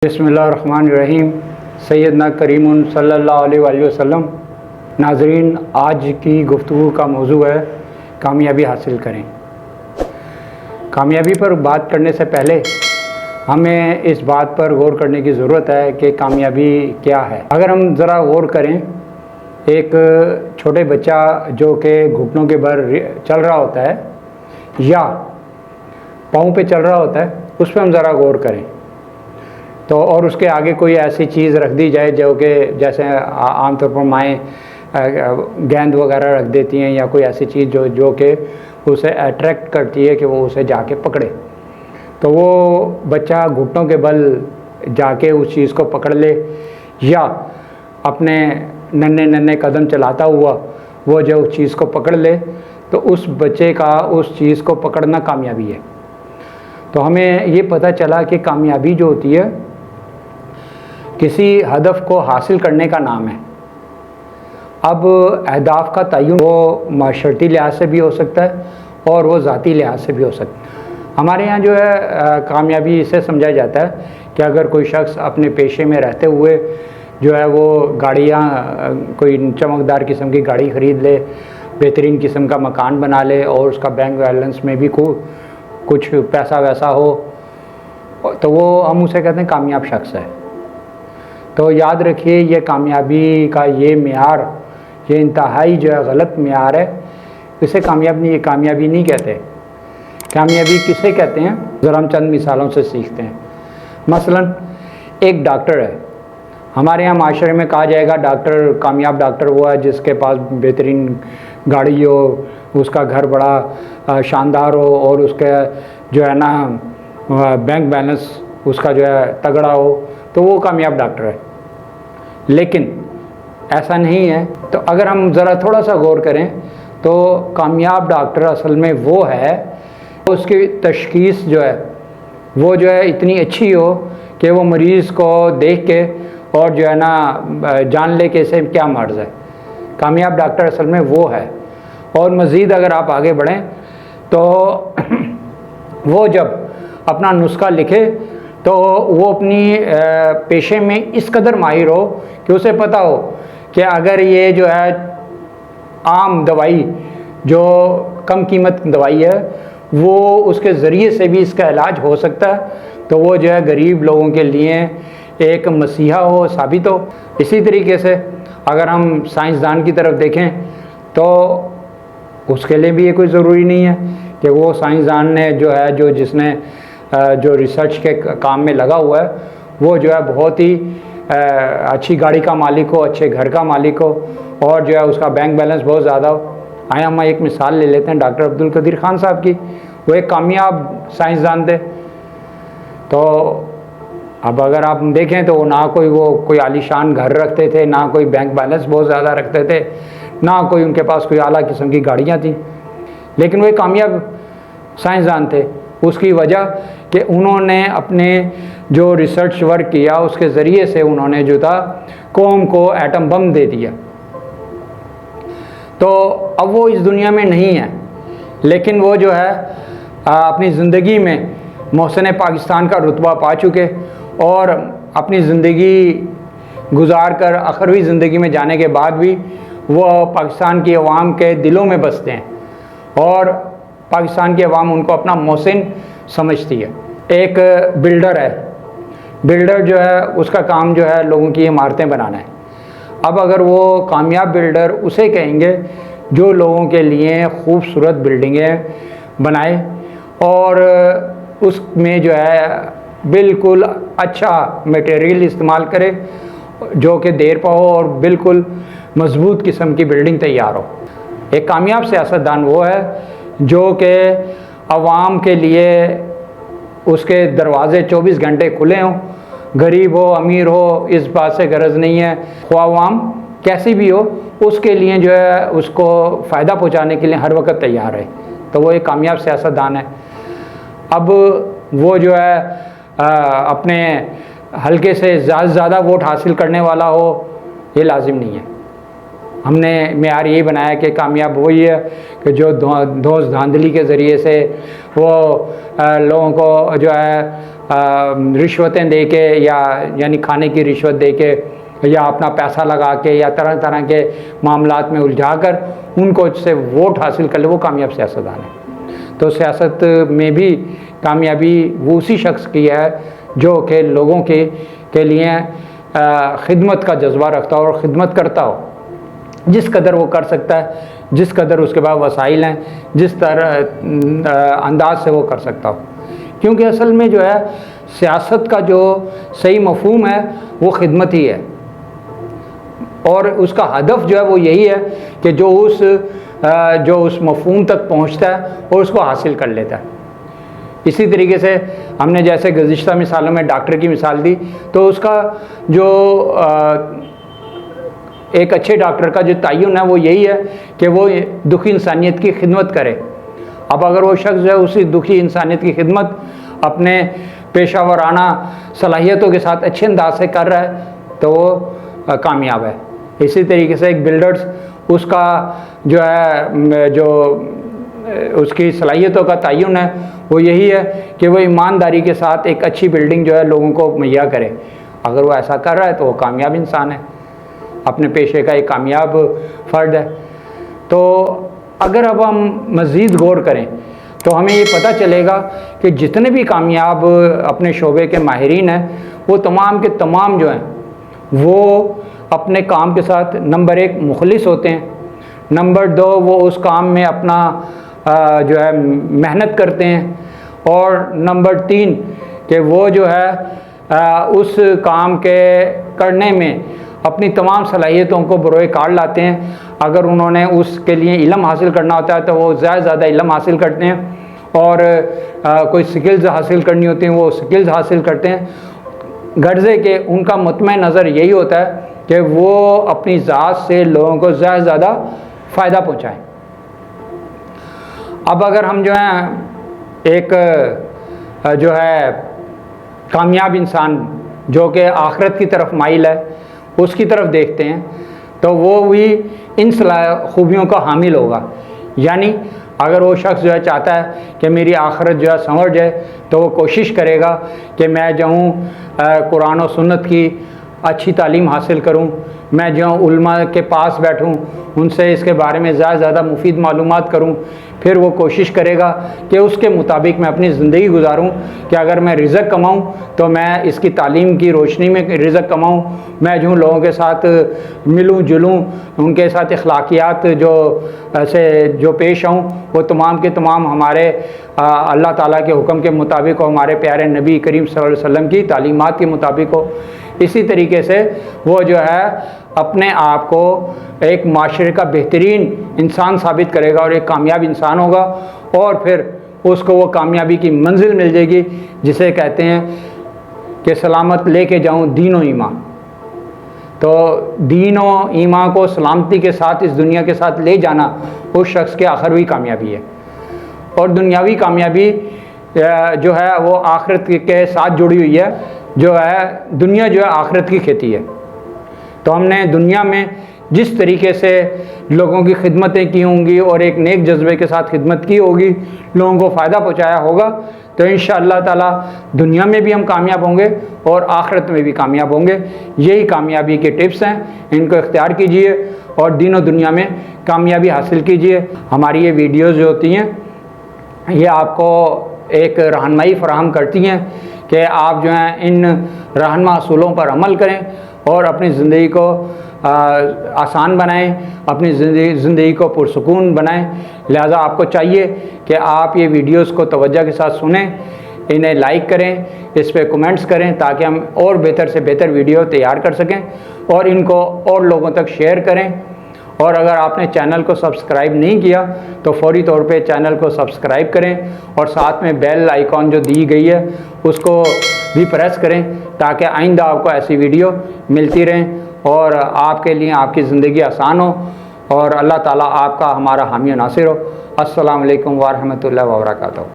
बिस्मिल्लाहिर्रहमानिर्रहीम। सैयदना करीमुन सल्लल्लाहु अलैहि वसल्लम। नाज़रीन, आज की गुफ्तगू का मौजू है कामयाबी हासिल करें। कामयाबी पर बात करने से पहले हमें इस बात पर गौर करने की ज़रूरत है कि कामयाबी क्या है। अगर हम ज़रा गौर करें, एक छोटे बच्चा जो कि घुटनों के बल चल रहा होता है या पाँव पे चल रहा होता है, उस पर हम ज़रा गौर करें तो, और उसके आगे कोई ऐसी चीज़ रख दी जाए जो कि जैसे आमतौर पर माएँ गेंद वगैरह रख देती हैं या कोई ऐसी चीज़ जो कि उसे अट्रैक्ट करती है कि वो उसे जाके पकड़े, तो वो बच्चा घुटनों के बल जाके उस चीज़ को पकड़ ले या अपने नन्हे नन्हे कदम चलाता हुआ वो जो उस चीज़ को पकड़ ले, तो उस बच्चे का उस चीज़ को पकड़ना कामयाबी है। तो हमें ये पता चला कि कामयाबी जो होती है किसी हदफ को हासिल करने का नाम है। अब अहदाफ का तय्युन वो माशरती लिहाज से भी हो सकता है और वो ज़ाती लिहाज से भी हो सकता है। हमारे यहाँ जो है कामयाबी इसे समझा जाता है कि अगर कोई शख्स अपने पेशे में रहते हुए जो है वो गाड़ियाँ, कोई चमकदार किस्म की गाड़ी ख़रीद ले, बेहतरीन किस्म का मकान बना ले और उसका बैंक बैलेंस में भी कुछ पैसा वैसा हो, तो वो हम उसे कहते हैं कामयाब शख्स है। तो याद रखिए, ये कामयाबी का ये मेयार, ये इंतहाई जो है गलत मेयार है। इसे कामयाबी नहीं कहते। कामयाबी किसे कहते हैं, ज़रा हम चंद मिसालों से सीखते हैं। मसलन एक डॉक्टर है, हमारे यहाँ माशरे में कहा जाएगा डॉक्टर, कामयाब डॉक्टर वो है जिसके पास बेहतरीन गाड़ी हो, उसका घर बड़ा शानदार हो और उसका जो है ना बैंक बैलेंस उसका जो है तगड़ा हो, तो वो कामयाब डॉक्टर है। लेकिन ऐसा नहीं है। तो अगर हम ज़रा थोड़ा सा गौर करें तो कामयाब डॉक्टर असल में वो है, उसकी तशख़ीस जो है वो जो है इतनी अच्छी हो कि वो मरीज़ को देख के और जो है ना जान ले कि इसे क्या मर्ज़ है। कामयाब डॉक्टर असल में वो है। और मज़ीद अगर आप आगे बढ़ें तो वो जब अपना नुस्खा लिखे तो वो अपनी पेशे में इस कदर माहिर हो कि उसे पता हो कि अगर ये जो है आम दवाई, जो कम कीमत दवाई है, वो उसके ज़रिए से भी इसका इलाज हो सकता है, तो वो जो है गरीब लोगों के लिए एक मसीहा हो, साबित हो। इसी तरीके से अगर हम साइंसदान की तरफ देखें तो उसके लिए भी ये कोई ज़रूरी नहीं है कि वो साइंसदान ने जो है जिसने जो रिसर्च के काम में लगा हुआ है वो जो है बहुत ही अच्छी गाड़ी का मालिक हो, अच्छे घर का मालिक हो और जो है उसका बैंक बैलेंस बहुत ज़्यादा हो। आए हम एक मिसाल ले लेते हैं डॉक्टर अब्दुल कदीर खान साहब की। वो एक कामयाब साइंसदान थे। तो अब अगर आप देखें तो ना कोई आलीशान घर रखते थे, ना कोई बैंक बैलेंस बहुत ज़्यादा रखते थे, ना कोई उनके पास कोई आला किस्म की गाड़ियाँ थीं, लेकिन वो एक कामयाब साइंसदान थे। उसकी वजह कि उन्होंने अपने जो रिसर्च वर्क किया उसके ज़रिए से उन्होंने जो था कौम को एटम बम दे दिया। तो अब वो इस दुनिया में नहीं है, लेकिन वो जो है अपनी ज़िंदगी में मोहसिन पाकिस्तान का रुतबा पा चुके और अपनी ज़िंदगी गुजार कर आखिरी ज़िंदगी में जाने के बाद भी वो पाकिस्तान की अवाम के दिलों में बसते हैं और पाकिस्तान की अवाम उनको अपना मोहसिन समझती है। एक बिल्डर है, बिल्डर जो है उसका काम जो है लोगों की इमारतें बनाना है। अब अगर वो कामयाब बिल्डर उसे कहेंगे जो लोगों के लिए खूबसूरत बिल्डिंगें बनाए और उसमें जो है बिल्कुल अच्छा मटेरियल इस्तेमाल करे जो कि देर पा हो और बिल्कुल मजबूत किस्म की बिल्डिंग तैयार हो। एक कामयाब सियासतदान वो है जो कि अवाम के लिए उसके दरवाज़े 24 घंटे खुले हों, गरीब हो अमीर हो इस बात से गरज नहीं है, ख्वाह अवाम कैसी भी हो उसके लिए जो है उसको फ़ायदा पहुंचाने के लिए हर वक्त तैयार है। तो वो एक कामयाब सियासतदान है। अब वो जो है अपने हल्के से ज़्यादा वोट हासिल करने वाला हो ये लाजिम नहीं है। हमने मेयार यही बनाया कि कामयाब वही है कि जो धौंस धांधली के ज़रिए से वो लोगों को जो है रिश्वतें दे के यानी खाने की रिश्वत दे के या अपना पैसा लगा के या तरह तरह के मामलात में उलझा कर उनको से वोट हासिल कर ले, वो कामयाब सियासतदान है। तो सियासत में भी कामयाबी वो उसी शख्स की है जो कि लोगों के लिए खिदमत का जज्बा रखता हो और ख़िदमत करता हो, जिस कदर वो कर सकता है, जिस कदर उसके पास वसाइल हैं, जिस तरह अंदाज से वो कर सकता हो। क्योंकि असल में जो है सियासत का जो सही मफहूम है वो खिदमत ही है, और उसका हदफ जो है वो यही है कि जो उस मफहूम तक पहुंचता है और उसको हासिल कर लेता है। इसी तरीके से हमने जैसे गुज़िश्ता मिसालों में डॉक्टर की मिसाल दी, तो उसका जो एक अच्छे डॉक्टर का जो तयन है वो यही है कि वो दुखी इंसानियत की खिदमत करे। अब अगर वो शख्स जो है उसी दुखी इंसानियत की खिदमत अपने पेशा वराना सलाहियतों के साथ अच्छे अंदाज से कर रहा है तो वो कामयाब है। इसी तरीके से एक बिल्डर्स, उसका जो है जो उसकी सलाहियतों का तयन है वो यही है कि वो ईमानदारी के साथ एक अच्छी बिल्डिंग जो है लोगों को मुहैया करे। अगर वो ऐसा कर रहा है तो वो कामयाब इंसान है, अपने पेशे का एक कामयाब फ़र्द है। तो अगर अब हम मज़ीद गौर करें तो हमें ये पता चलेगा कि जितने भी कामयाब अपने शोबे के माहिरीन हैं वो तमाम के तमाम जो हैं वो अपने काम के साथ नंबर 1 मुखलिस होते हैं, नंबर 2 वो उस काम में अपना जो है मेहनत करते हैं, और नंबर 3 कि वो जो है उस काम के करने में अपनी तमाम सलाहियतों को बरोए कार लाते हैं। अगर उन्होंने उसके लिए इल्म हासिल करना होता है तो वो ज़्यादा इल्म हासिल करते हैं, और कोई स्किल्स हासिल करनी होती हैं वो स्किल्स हासिल करते हैं। गर्ज़े के उनका मुतमईन नज़र यही होता है कि वो अपनी ज़ात से लोगों को ज़्यादा फ़ायदा पहुँचाएँ। अब अगर हम जो है एक जो है कामयाब इंसान जो कि आखिरत की तरफ माइल है उसकी तरफ देखते हैं तो वो भी इन खूबियों का हामिल होगा। यानी अगर वो शख्स जो है चाहता है कि मेरी आखिरत जो है संवर जाए तो वो कोशिश करेगा कि मैं जो हूँ कुरान और सुन्नत की अच्छी तालीम हासिल करूँ, मैं जो उल्मा के पास बैठूँ, उनसे इसके बारे में ज़्यादा मुफीद मालूमात करूँ। फिर वो कोशिश करेगा कि उसके मुताबिक मैं अपनी ज़िंदगी गुजारूँ कि अगर मैं रिज़्क़ कमाऊँ तो मैं इसकी तालीम की रोशनी में रिज़्क़ कमाऊँ, मैं जो लोगों के साथ मिलूँ जुलूँ, उनके साथ अखलाकियात जो पेश आऊँ वो तमाम के तमाम हमारे अल्लाह ताला के हुक्म के मुताबिक हो, हमारे प्यारे नबी करीम सल्लल्लाहु अलैहि वसल्लम की तालीमात के मुताबिक हो। इसी तरीके से वो जो है अपने आप को एक माशरे का बेहतरीन इंसान साबित करेगा और एक कामयाब इंसान होगा, और फिर उसको वो कामयाबी की मंजिल मिल जाएगी जिसे कहते हैं कि सलामत लेके जाऊँ दीन और ईमान। तो दीन और ईमान को सलामती के साथ इस दुनिया के साथ ले जाना उस शख्स के आखिरी कामयाबी है। और दुनियावी कामयाबी जो है वो आखिरत के साथ जुड़ी हुई है, जो है दुनिया जो है आखिरत की खेती है। तो हमने दुनिया में जिस तरीके से लोगों की खिदमतें की होंगी और एक नेक जज्बे के साथ खिदमत की होगी, लोगों को फ़ायदा पहुँचाया होगा, तो इंशाअल्लाह ताला दुनिया में भी हम कामयाब होंगे और आखिरत में भी कामयाब होंगे। यही कामयाबी के टिप्स हैं, इनको इख्तियार कीजिए और दीन और दुनिया में कामयाबी हासिल कीजिए। हमारी ये वीडियोज़ जो होती हैं ये आपको एक रहनुमाई फराहम करती हैं कि आप जो हैं इन रहनुमा असूलों पर अमल करें और अपनी ज़िंदगी को आसान बनाएं, अपनी ज़िंदगी को पुरसुकून बनाएं। लिहाजा आपको चाहिए कि आप ये वीडियोस को तवज्जो के साथ सुनें, इन्हें लाइक करें, इस पर कमेंट्स करें ताकि हम और बेहतर से बेहतर वीडियो तैयार कर सकें और इनको और लोगों तक शेयर करें। और अगर आपने चैनल को सब्सक्राइब नहीं किया तो फौरी तौर पे चैनल को सब्सक्राइब करें और साथ में बेल आइकॉन जो दी गई है उसको भी प्रेस करें ताकि आइंदा आपको ऐसी वीडियो मिलती रहें और आपके लिए आपकी ज़िंदगी आसान हो और अल्लाह ताला आपका हमारा हामी नासिर हो। अस्सलामु अलैकुम व रहमतुल्लाहि व बरकातहू।